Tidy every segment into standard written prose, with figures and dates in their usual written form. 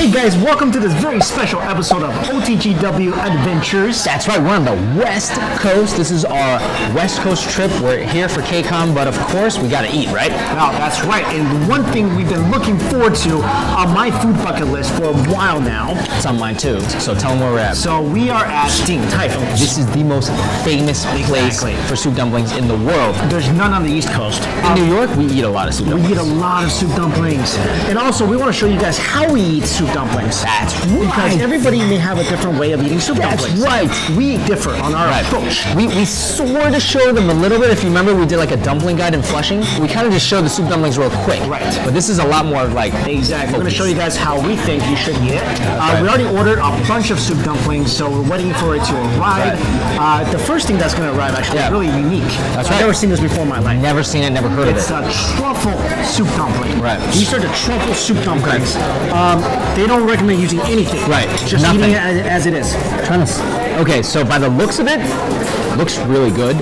Hey guys, welcome to this very special episode of OTGW Adventures. That's right, we're on the West Coast. This is our West Coast trip. We're here for KCON, but of course we gotta eat, right? Now, that's right, and one thing we've been looking forward to on my food bucket list for a while now. It's on mine too, so tell them where we're at. So we are at Din Tai Fung. This is the most famous place for soup dumplings in the world. There's none on the East Coast. In New York, we eat a lot of soup dumplings. We eat a lot of soup dumplings. And also, we want to show you guys how we eat soup dumplings. That's right. Because everybody may have a different way of eating soup dumplings. That's right. We differ on our approach. We sort of showed them a little bit. If you remember, we did like a dumpling guide in Flushing. We kind of just showed the soup dumplings real quick. Right. But this is a lot more like exactly. We're going to show you guys how we think you should eat it. We already ordered a bunch of soup dumplings, so we're waiting for it to arrive. Right. The first thing that's going to arrive actually is really unique. That's right. I've never seen this before in my life. Never seen it, never heard of it. It's a truffle soup dumpling. Right. These are the truffle soup dumplings. They don't recommend using anything. Right. Just eating it as it is. Okay, so by the looks of it, looks really good.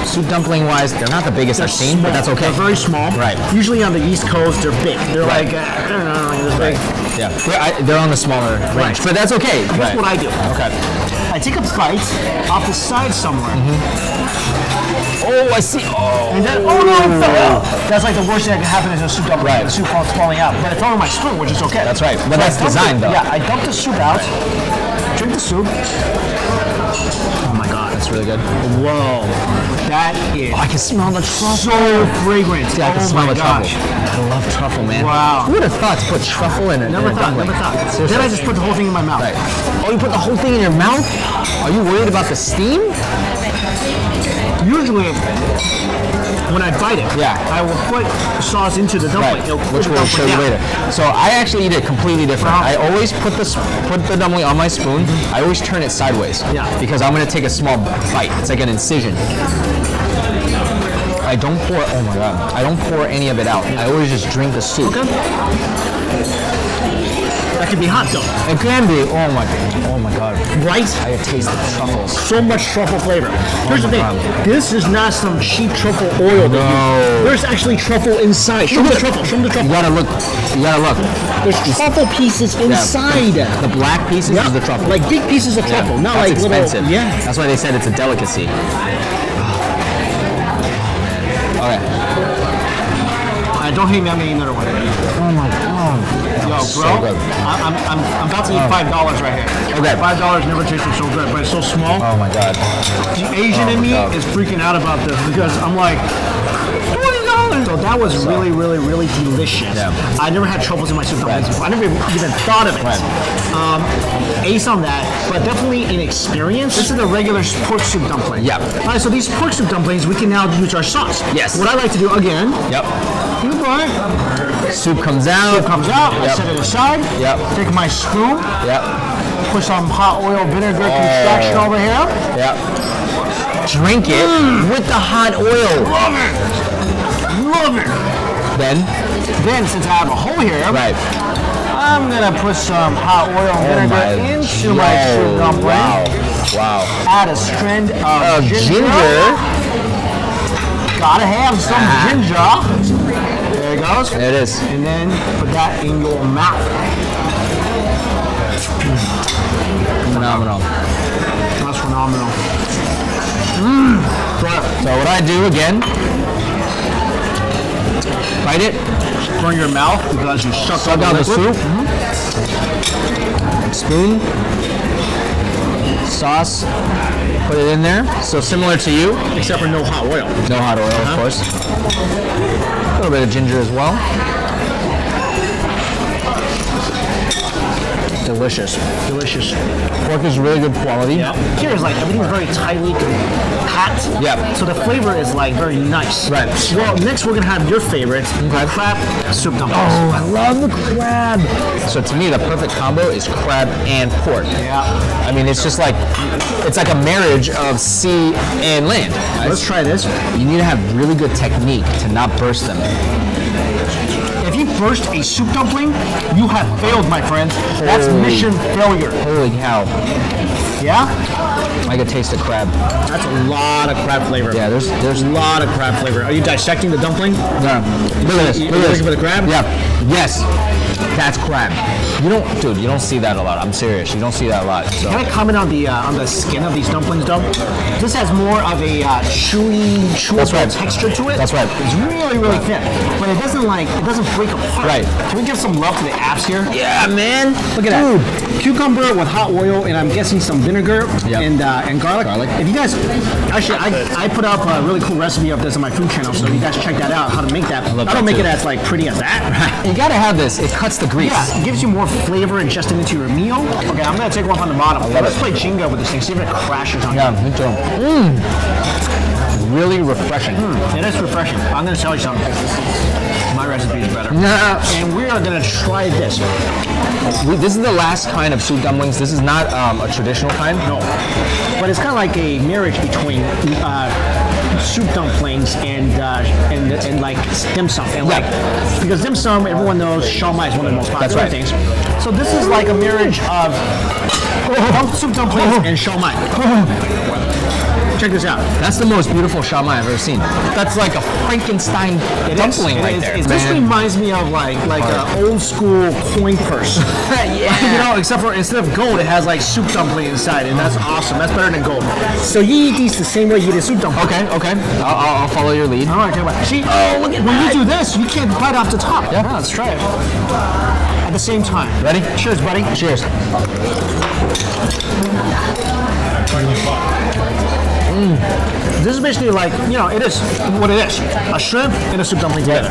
Soup dumpling wise, they're not the biggest I've seen, but that's okay. They're very small. Right. Usually on the East Coast, they're big. They're like, I don't know, this big. Yeah, they're on the smaller range, but that's okay. Here's what I do. Okay. I take a bite off the side somewhere. Oh, I see. Oh. And then, oh no, it fell out. That's like the worst thing that can happen is a soup dumpling. Right. The soup falling out. But it fell on my spoon, which is okay. That's right. But that's designed, though. Yeah, I dump the soup out, drink the soup. Oh my god. That's really good. Whoa. That is I can smell the truffle. So fragrant. Yeah, I can smell the gosh. truffle. I love truffle, man. Wow. Who would have thought to put truffle in it? Never thought. Seriously. Then I just put the whole thing in my mouth. Right. Oh, you put the whole thing in your mouth? Are you worried about the steam? Usually, when I bite it, I will put sauce into the dumpling, which we'll show you later. So I actually eat it completely different. I always put the dumpling on my spoon. I always turn it sideways. Yeah. Because I'm going to take a small bite. It's like an incision. I don't pour. Oh my god! I don't pour any of it out. I always just drink the soup. Okay. That can be hot though. It can be. Oh my god. Right? I taste the truffles. So much truffle flavor. Here's the thing. This is not some cheap truffle oil. No. There's actually truffle inside. Show me the truffle. Show me the truffle. You gotta look. There's truffle pieces inside. The black pieces is the truffle. Like big pieces of truffle. Not like expensive. Little. That's why they said it's a delicacy. Okay. Don't hate me, I'm gonna eat another one. Oh my god. Yo, bro, so good. I'm about to eat $5 right here. Okay. $5 never tasted so good, but it's so small. Oh my god. The Asian in me is freaking out about this because I'm like, $20. So that was really, really, really delicious. Yeah. I never had truffles in my soup dumplings before. I never even thought of it. Ace on that, but definitely an experience. This is a regular pork soup dumpling. Yeah. All right, so these pork soup dumplings, we can now use our sauce. Yes. What I like to do again. Yep. Soup comes out. I set it aside. Yep. Take my spoon. Yep. Put some hot oil vinegar construction over here. Yep. Drink it with the hot oil. Love it. Love it. Then since I have a hole here, I'm gonna put some hot oil and vinegar into my soup dumpling. Wow. Add a strand of ginger. Gotta have some ginger. There it goes. There it is. And then put that in your mouth. Phenomenal. That's phenomenal. So what I do again, bite it, put in your mouth because you suck out the soup. Spoon, sauce, put it in there. So similar to you, except for no hot oil. No hot oil, of course. A little bit of ginger as well. Delicious. Delicious. Pork is really good quality. Yeah. Here is like everything's very tightly packed. Yeah. So the flavor is like very nice. Right. Well, next we're gonna have your favorite, crab soup dumplings. Oh, I love the crab. So to me, the perfect combo is crab and pork. Yeah. I mean, it's just like, it's like a marriage of sea and land. Right? Let's try this. You need to have really good technique to not burst them. If you burst a soup dumpling, you have failed, my friend. That's mission failure. Holy cow. Yeah? I could taste the crab. That's a lot of crab flavor. Yeah, there's a lot of crab flavor. Are you dissecting the dumpling? Yeah. Look at this. You Look at this. looking for the crab? Yeah. Yes. That's crab. You don't see that a lot. I'm serious. You don't see that a lot. So. Can I comment on the skin of these dumplings, though? This has more of a chewable texture to it. That's right. It's really, really thin, but it doesn't break apart. Right. Can we give some love to the apps here? Yeah, man. Look at that. Cucumber with hot oil, and I'm guessing some vinegar and garlic. If you guys, actually, I put up a really cool recipe of this on my food channel, so you guys check that out. How to make that? I don't make it as like pretty as that. Right? You gotta have this. It cuts the grease. Yeah, it gives you more flavor ingested into your meal. Okay, I'm gonna take one from the bottom. Let's play Jenga with this thing. See if it crashes on you. Yeah, me too. Really refreshing. It is refreshing. I'm gonna tell you something. My recipe is better. Nah. And we are gonna try this. This is the last kind of soup dumplings. This is not a traditional kind. No, but it's kind of like a marriage between soup dumplings and like dim sum. And like, because dim sum, everyone knows Shao Mai is one of the most popular things. So this is like a marriage of soup dumplings and Shao Mai. Check this out. That's the most beautiful Shao Mai I've ever seen. That's like a Frankenstein dumpling right there. This reminds me of like an old school coin purse. Yeah. You know, except for instead of gold, it has like soup dumpling inside, and that's awesome. That's better than gold. So you eat these the same way you eat a soup dumpling. Okay. I'll follow your lead. All right, take it. See, look at when you do this, you can't bite off the top. Yeah, let's try it. At the same time. Ready? Cheers, buddy. Cheers. This is basically like, it is what it is. A shrimp and a soup dumpling together.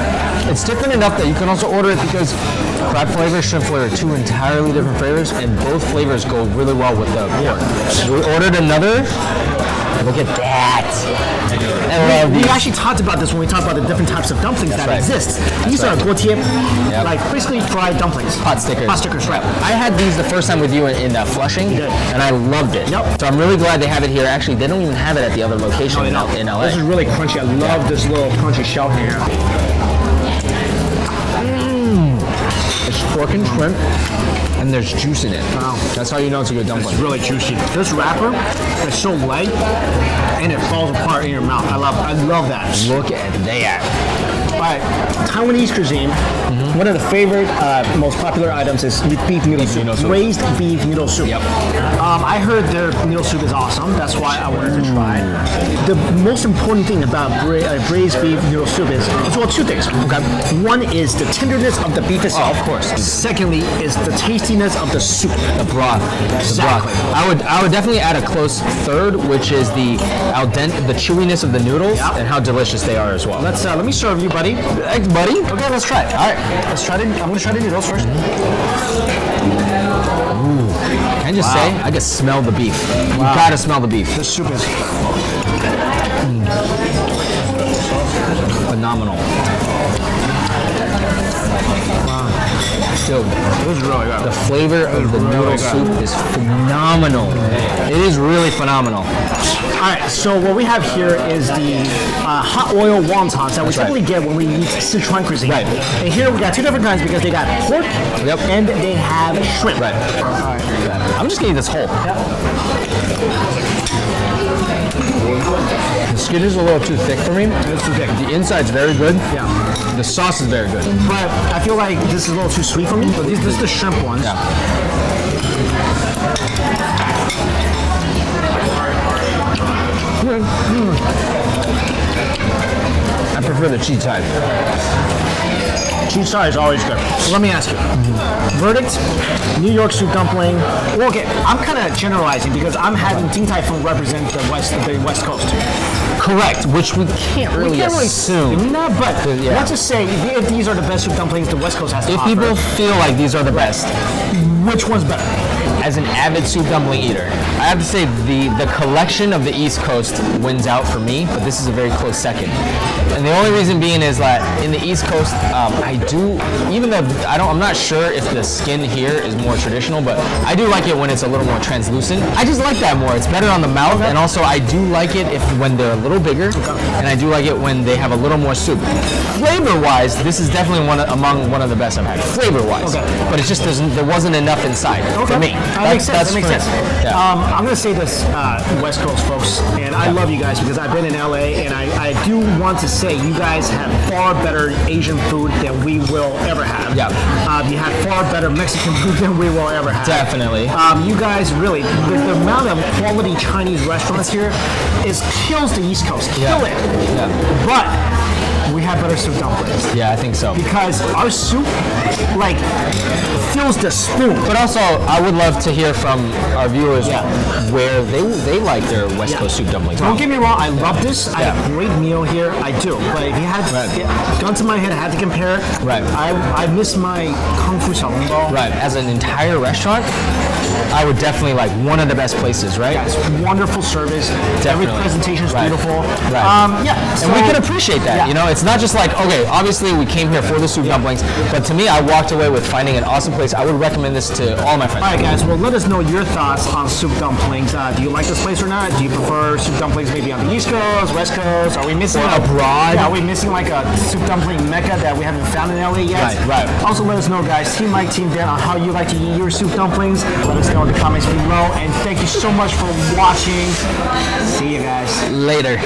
It's different enough that you can also order it because crab flavor, shrimp flavor, two entirely different flavors, and both flavors go really well with the pork. We ordered another. Look at that. I love we these. actually talked about this when we talked about the different types of dumplings that exist. These are guotie, like basically fried dumplings. Pot stickers. Pot stickers, right. I had these the first time with you in Flushing, and I loved it. Yep. So I'm really glad they have it here. Actually, they don't even have it at the other location in LA. This is really crunchy. I love this little crunchy shell here. It's pork and shrimp, and there's juice in it. Wow. That's how you know it's a good dumpling. It's really juicy. This wrapper is so light, and it falls apart in your mouth. I love that. Look at that. All right, Taiwanese cuisine. One of the favorite, most popular items is beef noodle soup. Braised beef noodle soup. Yep. I heard their noodle soup is awesome. That's why I wanted to try. The most important thing about braised beef noodle soup is, well, two things. Okay. One is the tenderness of the beef itself. Oh, of course. Secondly is the tastiness of the soup. The broth. Exactly. The broth. I would definitely add a close third, which is the al dente, the chewiness of the noodles, and how delicious they are as well. Let me serve you, buddy. Thanks, buddy. Okay, let's try it. All right, let's try it. I'm gonna try the noodles first. Can I just say, I can smell the beef. You gotta smell the beef. This soup is phenomenal. Dude, it was really good. the flavor of the noodle soup is phenomenal. It is really phenomenal. All right, so what we have here is the hot oil wontons that we typically get when we eat Sichuan cuisine. Right. And here we got two different kinds because they got pork and they have shrimp. Right. All right. I'm just gonna eat this whole. The skin is a little too thick for me. It's too thick. The inside's very good. Yeah. The sauce is very good. But I feel like this is a little too sweet for me. But this is the shrimp ones. Yeah. I prefer the cheese type. Cheese side is always good. So let me ask you. Verdict, New York soup dumpling. Well, okay, I'm kind of generalizing because I'm having Din Tai Fung represent the West Coast. Correct, which we can't really assume. No, but let's just say if these are the best soup dumplings the West Coast has to offer. If people feel like these are the best, which one's better? As an avid soup dumpling eater, I have to say the collection of the East Coast wins out for me, but this is a very close second. And the only reason being is that in the East Coast, I do, even though I'm not sure if the skin here is more traditional, but I do like it when it's a little more translucent. I just like that more. It's better on the mouth, and also I do like it when they're a little bigger, and I do like it when they have a little more soup. Flavor-wise, this is definitely among one of the best I've had. Flavor-wise, but it just there wasn't enough inside for me. That makes sense. That makes sense. Yeah. I'm gonna say this, West Coast folks, and I love you guys because I've been in LA, and I do want to say you guys have far better Asian food than we will ever have. Yeah. You have far better Mexican food than we will ever have. Definitely. You guys really, the amount of quality Chinese restaurants here kills the East Coast. Kill it. Yeah. But we have better soup dumplings. Yeah, I think so. Because our soup, like, fills the spoon. But also, I would love to hear from our viewers where they like their West Coast soup dumplings. Don't get me wrong, I love this. I have a great meal here. I do. But if you had gun to my head, I had to compare. Right. I miss my Kung Fu Xiaolongbao. Right. As an entire restaurant, I would definitely like one of the best places, right? Yeah, it's wonderful service. Every presentation is beautiful. Right. So, and we can appreciate that. You know, it's not just like, okay, obviously we came here for the soup dumplings, but to me, I walked away with finding an awesome place. I would recommend this to all my friends. All right, guys. Well, let us know your thoughts on soup dumplings. Do you like this place or not? Do you prefer soup dumplings maybe on the East Coast, West Coast? Are we missing abroad? Yeah, are we missing like a soup dumpling mecca that we haven't found in LA yet? Right. Also, let us know, guys. Team Mike, Team Dan, on how you like to eat your soup dumplings. Let us know in the comments below. And thank you so much for watching. See you guys Later.